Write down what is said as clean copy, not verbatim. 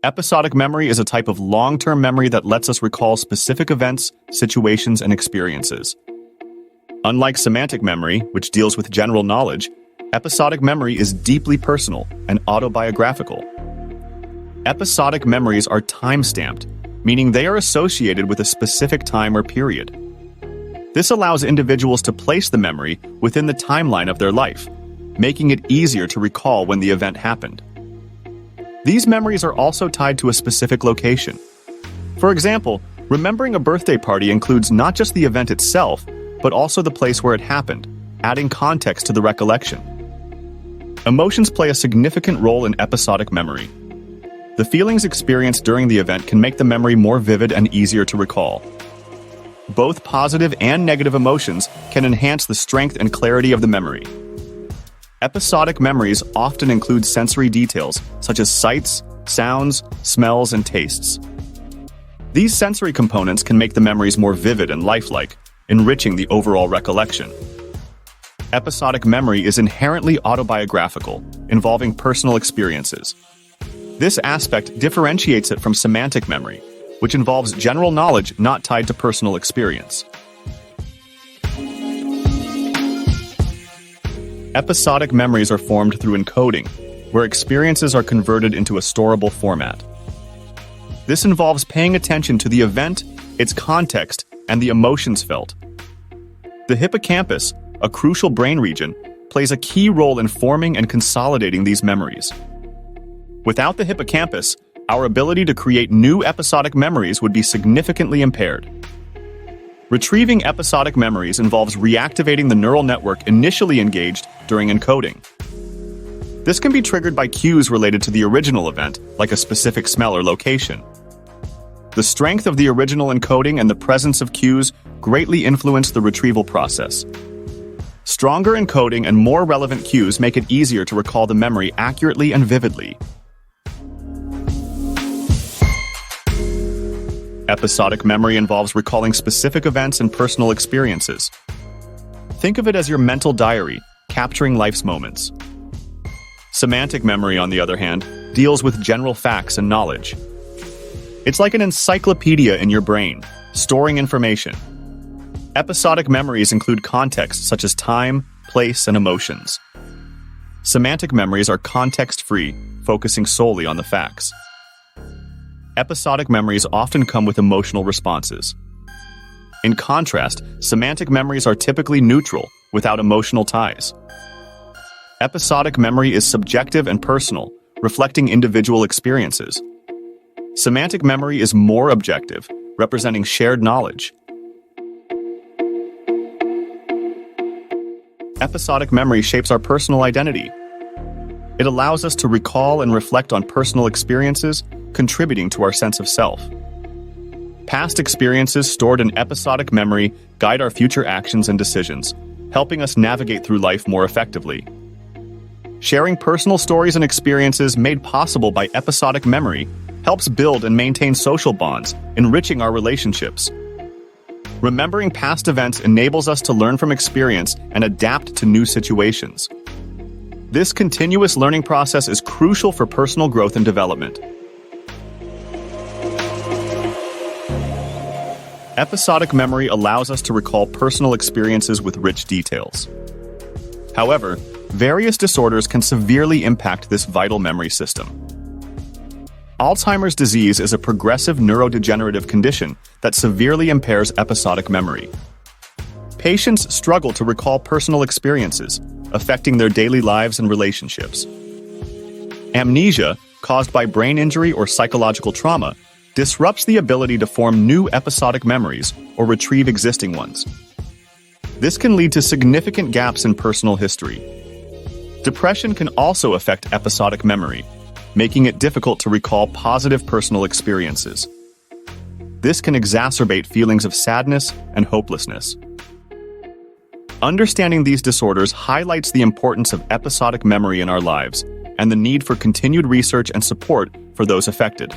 Episodic memory is a type of long-term memory that lets us recall specific events, situations, and experiences. Unlike semantic memory, which deals with general knowledge, episodic memory is deeply personal and autobiographical. Episodic memories are time-stamped, meaning they are associated with a specific time or period. This allows individuals to place the memory within the timeline of their life, making it easier to recall when the event happened. These memories are also tied to a specific location. For example, remembering a birthday party includes not just the event itself, but also the place where it happened, adding context to the recollection. Emotions play a significant role in episodic memory. The feelings experienced during the event can make the memory more vivid and easier to recall. Both positive and negative emotions can enhance the strength and clarity of the memory. Episodic memories often include sensory details, such as sights, sounds, smells, and tastes. These sensory components can make the memories more vivid and lifelike, enriching the overall recollection. Episodic memory is inherently autobiographical, involving personal experiences. This aspect differentiates it from semantic memory, which involves general knowledge not tied to personal experience. Episodic memories are formed through encoding, where experiences are converted into a storable format. This involves paying attention to the event, its context, and the emotions felt. The hippocampus, a crucial brain region, plays a key role in forming and consolidating these memories. Without the hippocampus, our ability to create new episodic memories would be significantly impaired. Retrieving episodic memories involves reactivating the neural network initially engaged during encoding. This can be triggered by cues related to the original event, like a specific smell or location. The strength of the original encoding and the presence of cues greatly influence the retrieval process. Stronger encoding and more relevant cues make it easier to recall the memory accurately and vividly. Episodic memory involves recalling specific events and personal experiences. Think of it as your mental diary, capturing life's moments. Semantic memory, on the other hand, deals with general facts and knowledge. It's like an encyclopedia in your brain, storing information. Episodic memories include context such as time, place, and emotions. Semantic memories are context-free, focusing solely on the facts. Episodic memories often come with emotional responses. In contrast, semantic memories are typically neutral, without emotional ties. Episodic memory is subjective and personal, reflecting individual experiences. Semantic memory is more objective, representing shared knowledge. Episodic memory shapes our personal identity. It allows us to recall and reflect on personal experiences, contributing to our sense of self. Past experiences stored in episodic memory guide our future actions and decisions, helping us navigate through life more effectively. Sharing personal stories and experiences made possible by episodic memory helps build and maintain social bonds, enriching our relationships. Remembering past events enables us to learn from experience and adapt to new situations. This continuous learning process is crucial for personal growth and development. Episodic memory allows us to recall personal experiences with rich details. However, various disorders can severely impact this vital memory system. Alzheimer's disease is a progressive neurodegenerative condition that severely impairs episodic memory. Patients struggle to recall personal experiences, affecting their daily lives and relationships. Amnesia, caused by brain injury or psychological trauma, disrupts the ability to form new episodic memories or retrieve existing ones. This can lead to significant gaps in personal history. Depression can also affect episodic memory, making it difficult to recall positive personal experiences. This can exacerbate feelings of sadness and hopelessness. Understanding these disorders highlights the importance of episodic memory in our lives and the need for continued research and support for those affected.